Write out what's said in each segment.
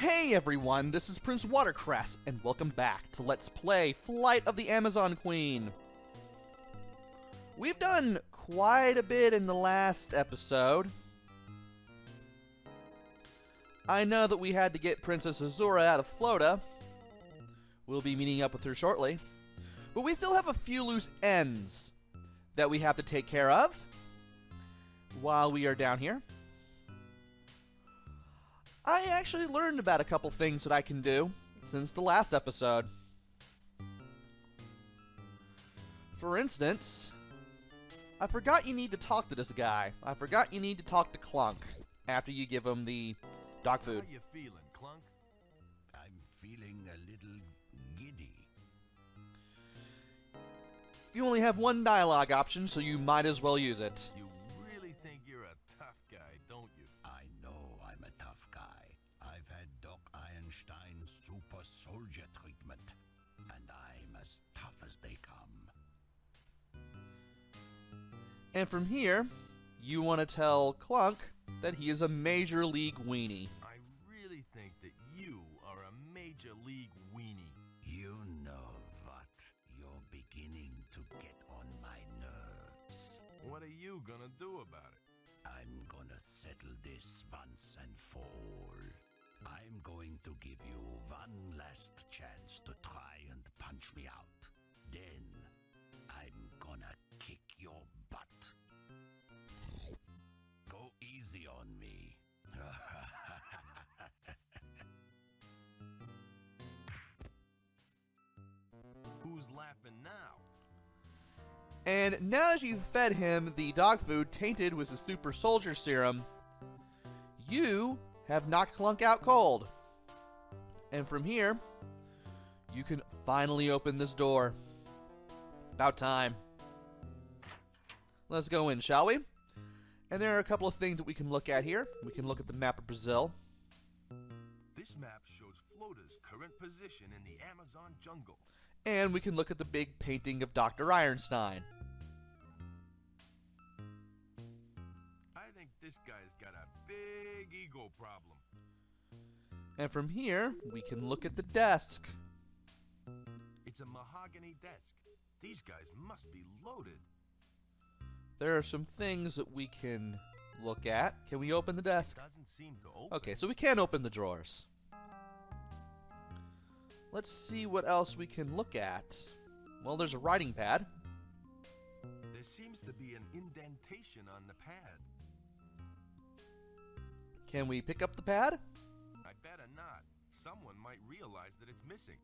Hey everyone, this is PrinceWatercress, and welcome back to Let's Play Flight of the Amazon Queen. We've done quite a bit in the last episode. I know that we had to get Princess Azura out of Flota. We'll be meeting up with her shortly. But we still have a few loose ends that we have to take care of while we are down here. I actually learned about a couple things that I can do since the last episode. For instance, I forgot you need to talk to this guy. I forgot you need to talk to Clunk after you give him the dog food. How you feeling, Clunk? I'm feeling a little giddy. You only have one dialogue option, so you might as well use it. You really think you're a tough guy, don't you? I know I'm a tough guy. I've had Doc Einstein's super soldier treatment, and I'm as tough as they come. And from here, you want to tell Clunk that he is a Major League weenie. I really think that you are a major league weenie. You know what? You're beginning to get on my nerves. What are you gonna do about it? I'm gonna settle this once and for all. I'm going to give you one last chance to try and punch me out. Then, I'm gonna kick your butt. Go easy on me. Who's laughing now? And now that you've fed him the dog food tainted with the super soldier serum, you have knocked Clunk out cold. And from here, you can finally open this door. About time. Let's go in, shall we? And there are a couple of things that we can look at here. We can look at the map of Brazil. This map shows Flota's current position in the Amazon jungle. And we can look at the big painting of Dr. Ironstein. I think this guy's got a big ego problem. And from here, we can look at the desk. It's a mahogany desk. These guys must be loaded. There are some things that we can look at. Can we open the desk? Doesn't seem to open. Okay, so we can open the drawers. Let's see what else we can look at. Well, there's a writing pad. There seems to be an indentation on the pad. Can we pick up the pad? I better not. Someone might realize that it's missing.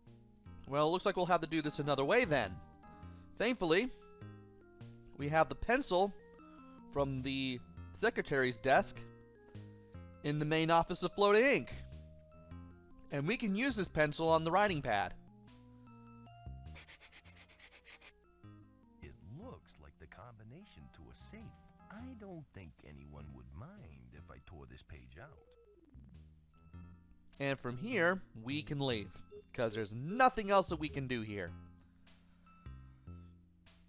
Well, it looks like we'll have to do this another way then. Thankfully, we have the pencil from the secretary's desk in the main office of Flota Inc. And we can use this pencil on the writing pad. It looks like the combination to a safe. I don't think anyone would mind if I tore this page out. And from here, we can leave, because there's nothing else that we can do here.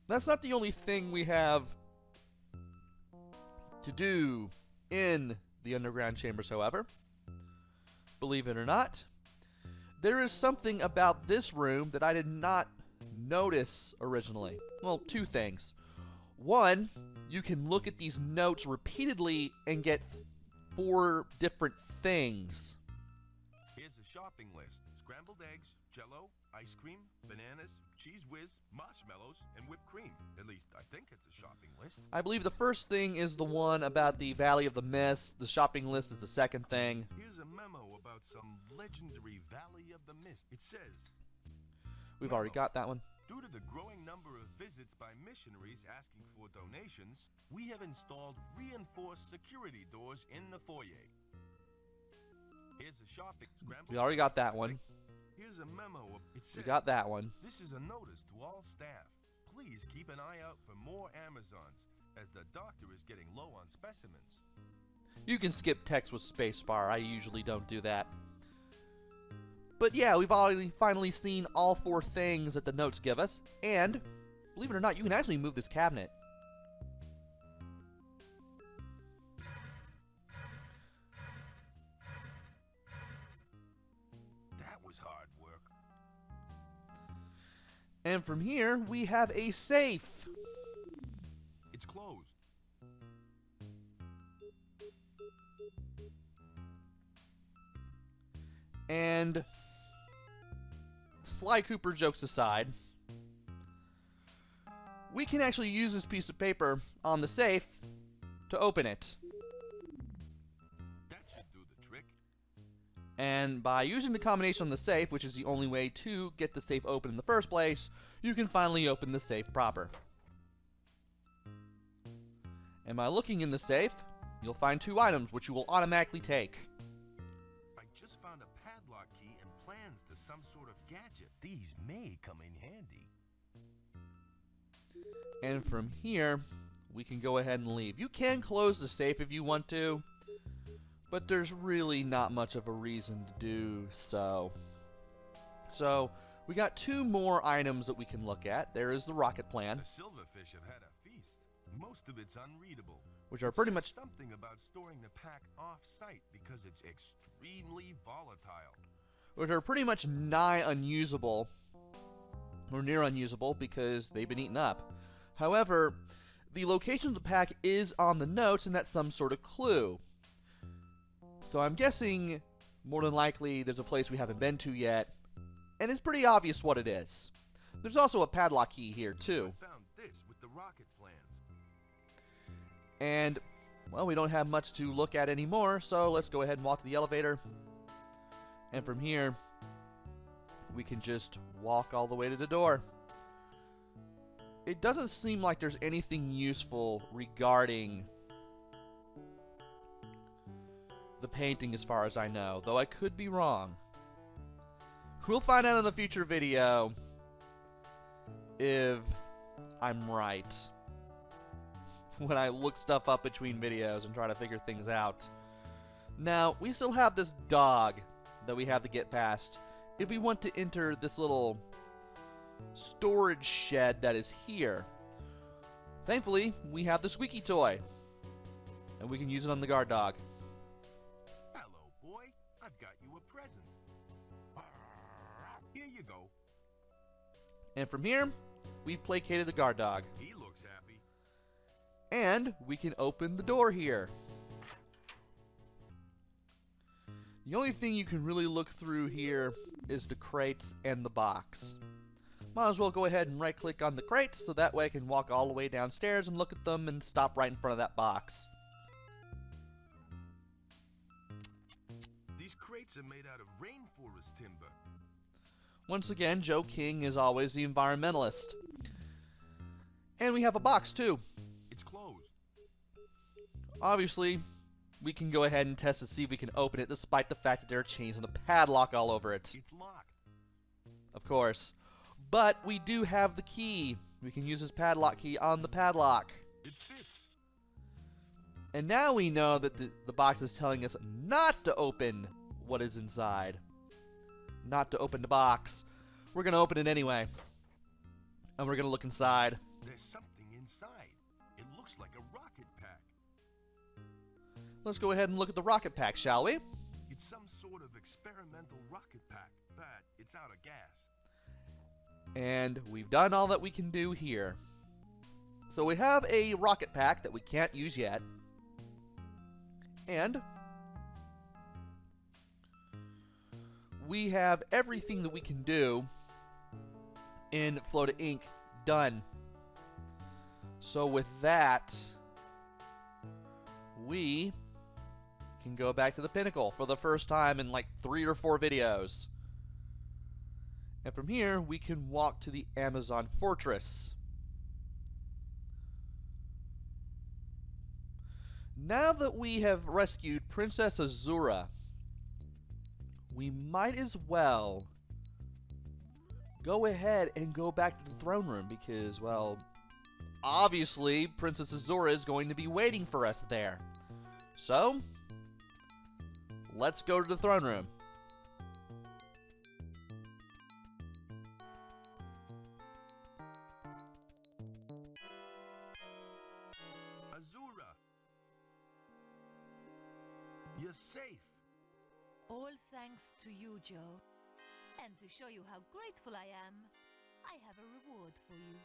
That's not the only thing we have to do in the underground chambers, however. Believe it or not, there is something about this room that I did not notice originally. Well, two things. One, you can look at these notes repeatedly and get 4 different things. Here's a shopping list. Scrambled eggs, jello, ice cream, bananas, cheese whiz, marshmallows, and whipped cream. At least, I think it's a shopping list. I believe the first thing is the one about the Valley of the Mist. The shopping list is the second thing. Here's a memo about some legendary Valley of the Mist. It says, We've already got that one. due to the growing number of visits by missionaries asking for donations, we have installed reinforced security doors in the foyer. Here's a shopping scrambled. We already got that one. Here's a memo. It says, We got that one. this is a notice to all staff. Please keep an eye out for more Amazons, as the doctor is getting low on specimens. You can skip text with spacebar. I usually don't do that. But yeah, we've already finally seen all 4 things that the notes give us. And, believe it or not, you can actually move this cabinet. And from here, we have a safe. It's closed. And Sly Cooper jokes aside, we can actually use this piece of paper on the safe to open it. That should do the trick. And by using the combination on the safe, which is the only way to get the safe open in the first place, you can finally open the safe proper. And by looking in the safe, you'll find 2 items which you will automatically take. I just found a padlock key and plans to some sort of gadget. These may come in handy. And from here, we can go ahead and leave. You can close the safe if you want to, but there's really not much of a reason to do so. So, we got 2 more items that we can look at. There is the rocket plan, The silverfish have had a feast. Most of it's unreadable. which are pretty much Something about storing the pack off-site because it's extremely volatile. nigh unusable, or near unusable, because they've been eaten up. However, the location of the pack is on the notes, and that's some sort of clue. So I'm guessing, more than likely, there's a place we haven't been to yet, and it's pretty obvious what it is. There's also a padlock key here, too. I found this with the rocket plans. And, well, we don't have much to look at anymore, so let's go ahead and walk to the elevator. And from here, we can just walk all the way to the door. It doesn't seem like there's anything useful regarding the painting as far as I know, though I could be wrong. We'll find out in a future video if I'm right when I look stuff up between videos and try to figure things out. Now, we still have this dog that we have to get past if we want to enter this little storage shed that is here. Thankfully, we have the squeaky toy, and we can use it on the guard dog. Hello, boy. I've got you a present. Here you go. And from here, we've placated the guard dog. He looks happy. And we can open the door here. The only thing you can really look through here is the crates and the box. Might as well go ahead and right click on the crates so that way I can walk all the way downstairs and look at them and stop right in front of that box. These crates are made out of rainforest timber. Once again, Joe King is always the environmentalist. And we have a box too. It's closed. Obviously, we can go ahead and test to see if we can open it despite the fact that there are chains and a padlock all over it. It's locked. Of course. But we do have the key. We can use this padlock key on the padlock. It fits. And now we know that the box is telling us not to open what is inside. Not to open the box. We're going to open it anyway. And we're going to look inside. There's something inside. It looks like a rocket pack. Let's go ahead and look at the rocket pack, shall we? It's some sort of experimental rocket pack, but it's out of gas. And we've done all that we can do here. So we have a rocket pack that we can't use yet. And we have everything that we can do in Flow to Ink done. So with that, we can go back to the pinnacle for the first time in like 3 or 4 videos. And from here, we can walk to the Amazon Fortress. Now that we have rescued Princess Azura, we might as well go ahead and go back to the throne room because, well, obviously Princess Azura is going to be waiting for us there. So, let's go to the throne room. Azura! You're safe. All thanks to you, Joe. And to show you how grateful I am, I have a reward for you.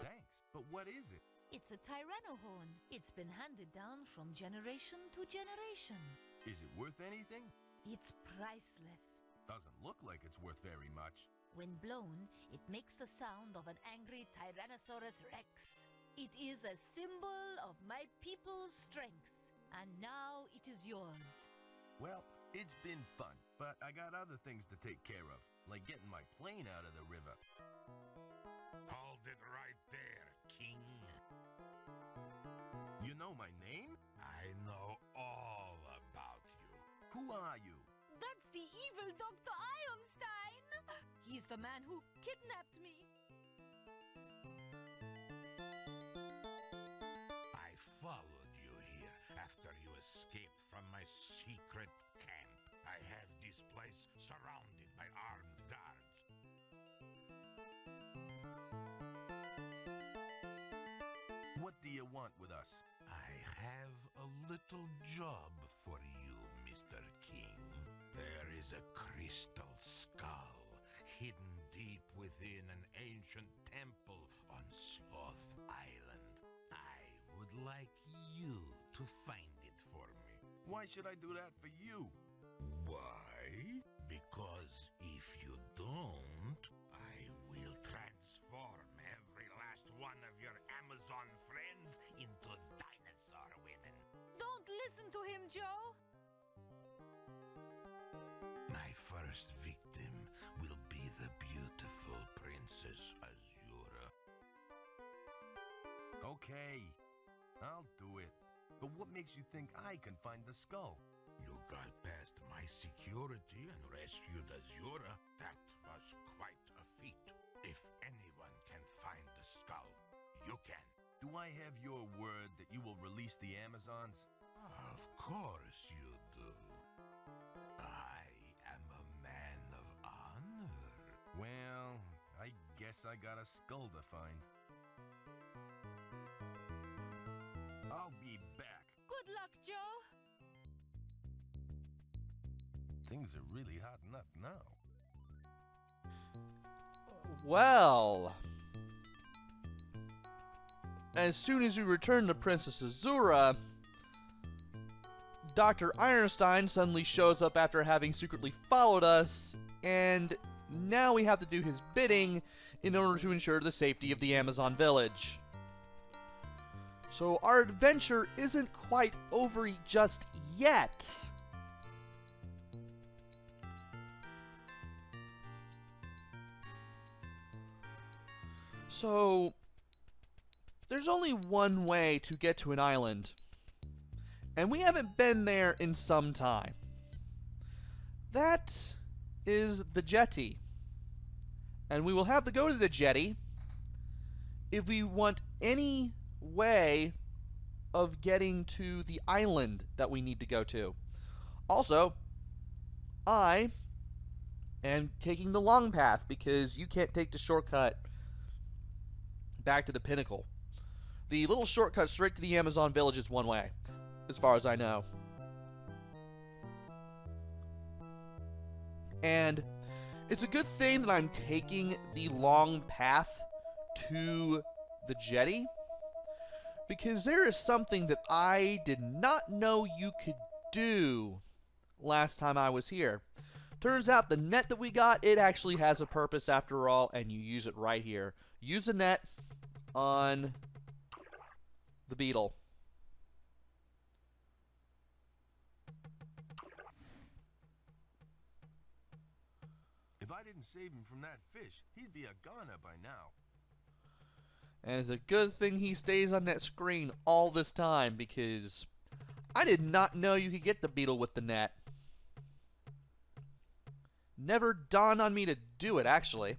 Thanks, but what is it? It's a Tyrannohorn. It's been handed down from generation to generation. Is it worth anything? It's priceless. Doesn't look like it's worth very much. When blown, it makes the sound of an angry Tyrannosaurus Rex. It is a symbol of my people's strength, and now it is yours. Well, it's been fun, but I got other things to take care of, like getting my plane out of the river. Hold it right there, King. You know my name? I know all about you. Who are you? That's the evil Dr. Ironstein! He's the man who kidnapped me. I followed you here after you escaped from my secret camp. I had this place surrounded by armed guards. What do you want with us? I have a little job for you, Mr. King. There is a crystal skull hidden deep within an ancient temple on Sloth Island. I would like you to find it for me. Why should I do that for you? Why? Because if you don't, I will transform every last one of your Amazon friends into dinosaur women. Don't listen to him, Joe. My first victim will be the beautiful Princess Azura. Okay, I'll do it. But what makes you think I can find the skull? You got past my security and rescued Azura. That was quite a feat. If anyone can find the skull, you can. Do I have your word that you will release the Amazons? Of course you do. I am a man of honor. Well, I guess I got a skull to find. I'll be back. Good luck, Joe. Things are really hotting up now. Well, as soon as we return to Princess Azura, Dr. Ironstein suddenly shows up after having secretly followed us, and now we have to do his bidding in order to ensure the safety of the Amazon village. So our adventure isn't quite over just yet. So, there's only one way to get to an island, and we haven't been there in some time. That is the jetty, and we will have to go to the jetty if we want any way of getting to the island that we need to go to. Also, I am taking the long path because you can't take the shortcut back to the pinnacle. The little shortcut straight to the Amazon village is one way, as far as I know. And it's a good thing that I'm taking the long path to the jetty, because there is something that I did not know you could do last time I was here. Turns out the net that we got, it actually has a purpose after all, and you use it right here. Use the net on the beetle. If I didn't save him from that fish, he'd be a goner by now. And it's a good thing he stays on that screen all this time, because I did not know you could get the beetle with the net. Never dawned on me to do it, actually.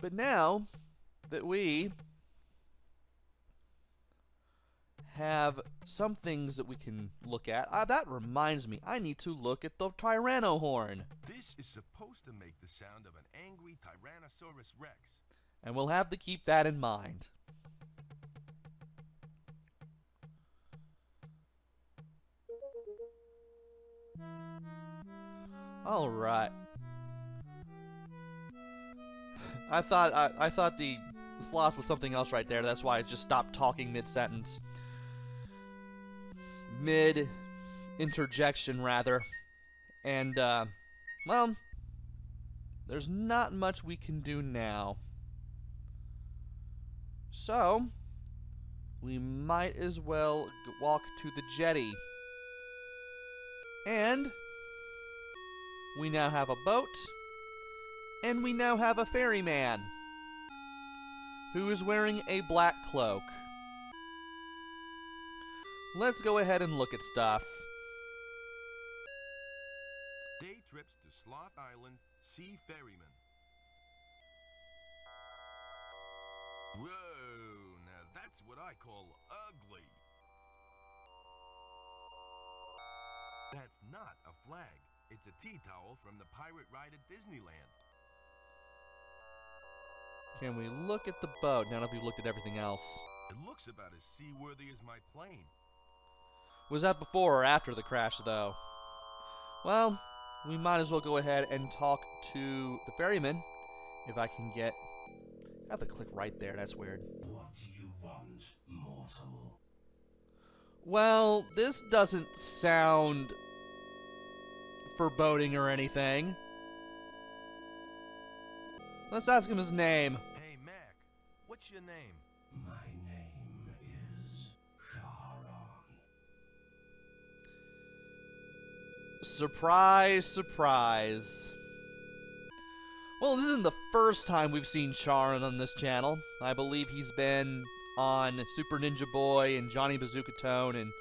But now that we have some things that we can look at, that reminds me, I need to look at the Tyrannohorn. This is supposed to make the sound of an angry Tyrannosaurus Rex. And we'll have to keep that in mind. All right. I thought the sloth was something else right there. That's why I just stopped talking mid-sentence. Mid-interjection, rather. And, well, there's not much we can do now. So, we might as well walk to the jetty. And we now have a boat. And we now have a ferryman who is wearing a black cloak. Let's go ahead and look at stuff. Day trips to Sloth Island, Sea Ferryman. Whoa, now that's what I call ugly. That's not a flag. It's a tea towel from the pirate ride at Disneyland. Can we look at the boat now that we've looked at everything else? It looks about as seaworthy as my plane. Was that before or after the crash, though? Well, we might as well go ahead and talk to the ferryman. If I can get... I have to click right there, that's weird. What do you want, mortal? Well, this doesn't sound foreboding or anything. Let's ask him his name. Hey, Mac, what's your name? My name is Charon. Surprise, surprise. Well, this isn't the first time we've seen Charon on this channel. I believe he's been on Super Ninja Boy and Johnny Bazooka Tone and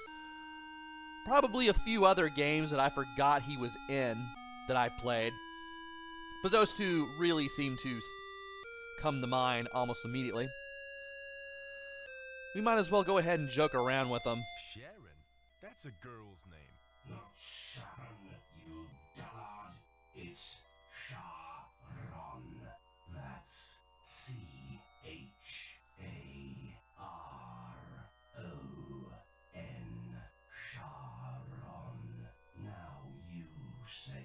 probably a few other games that I forgot he was in that I played. But those two really seem to come to mind almost immediately. We might as well go ahead and joke around with them. Sharon? That's a girl's name. Not Sharon, you dullard. It's Charon. That's C-H-A-R-O-N. Charon. Now you say it.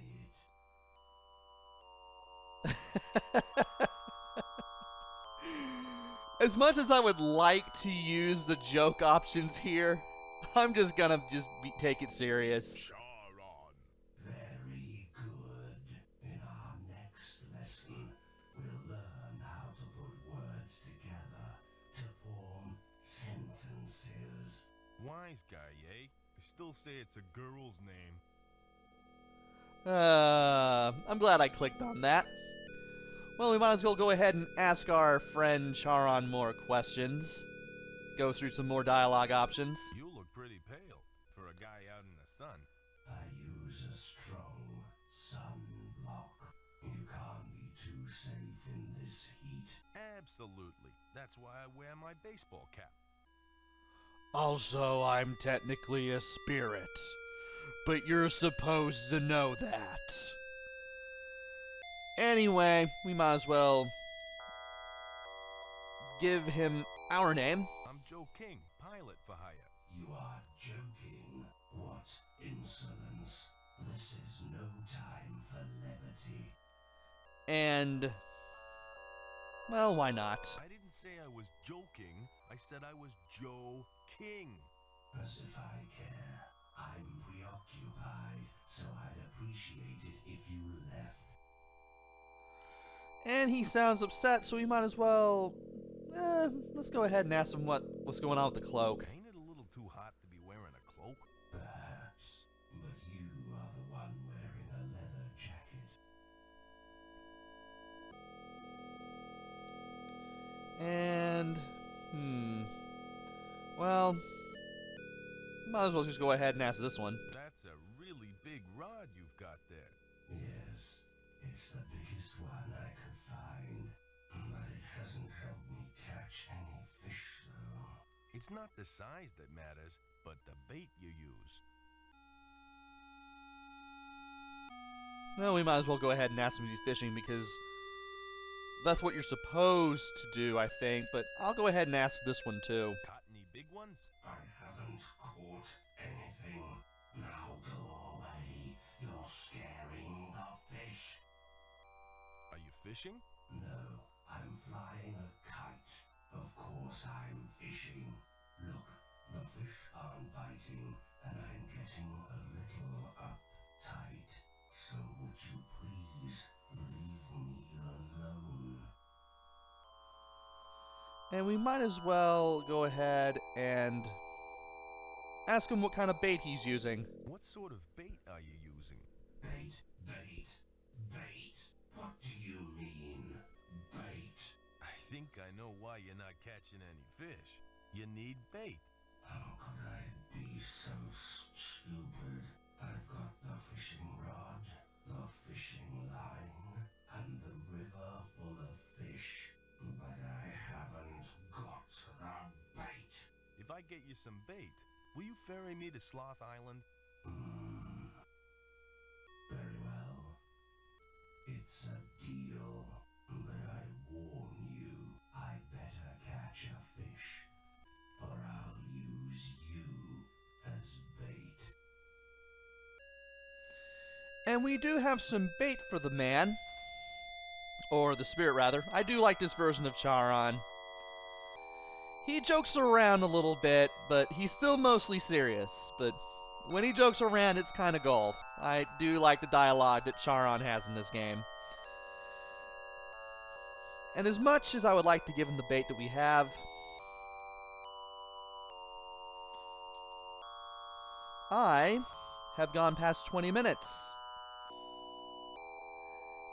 As much as I would like to use the joke options here, I'm just gonna take it serious. Charon. Very good. In our next lesson, we'll learn how to put words together to form sentences. Wise guy, eh? I still say it's a girl's name. I'm glad I clicked on that. Well, we might as well go ahead and ask our friend Charon more questions. Go through some more dialogue options. You look pretty pale for a guy out in the sun. I use a strong sunblock. You can't be too safe in this heat. Absolutely. That's why I wear my baseball cap. Also, I'm technically a spirit, but you're supposed to know that. Anyway, we might as well give him our name. I'm Joe King, pilot for hire. You are joking. What insolence. This is no time for levity. And, well, why not? I didn't say I was joking. I said I was Joe King. As if I care. I'm preoccupied, so I'd appreciate it if you left. And he sounds upset, so we might as well... let's go ahead and ask him what's going on with the cloak. Ain't it a little too hot to be wearing a cloak? Perhaps, but you are the one wearing a leather jacket. And... well... might as well just go ahead and ask this one. That's a really big rod you've got there. Yes, it's the biggest one I could find, but it hasn't helped me catch any fish, though. It's not the size that matters, but the bait you use. Well, we might as well go ahead and ask him if he's fishing because that's what you're supposed to do, I think. But I'll go ahead and ask this one too. Caught any big ones? I haven't caught anything. Now go away. You're scaring the fishing? No, I'm flying a kite. Of course I'm fishing. Look, the fish aren't biting, and I'm getting a little uptight. So would you please leave me alone? And we might as well go ahead and ask him what kind of bait he's using. What sort of bait are you using? Bait, bait, bait. What do you mean, bait? I think I know why you're not catching any fish. You need bait. How could I be so stupid? I've got the fishing rod, the fishing line, and the river full of fish, but I haven't got the bait. If I get you some bait, will you ferry me to Sloth Island? Very well. It's a deal, but I warn you, I better catch a fish, or I'll use you as bait. And we do have some bait for the man. Or the spirit, rather. I do like this version of Charon. He jokes around a little bit, but he's still mostly serious. But when he jokes around, it's kind of gold. I do like the dialogue that Charon has in this game. And as much as I would like to give him the bait that we have, I have gone past 20 minutes.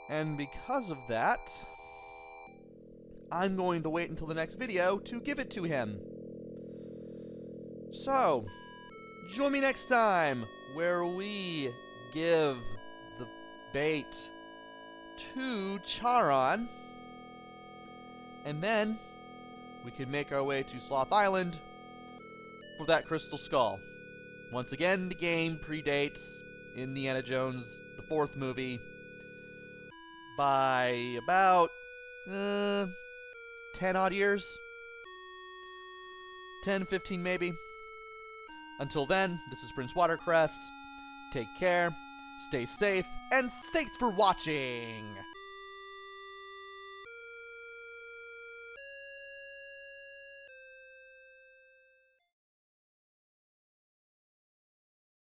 And because of that, I'm going to wait until the next video to give it to him. So, join me next time where we give the bait to Charon, and then we can make our way to Sloth Island for that crystal skull. Once again, the game predates Indiana Jones, the 4th movie, by about 10 odd years. 10, 15 maybe. Until then, this is PrinceWatercress. Take care, stay safe, and thanks for watching!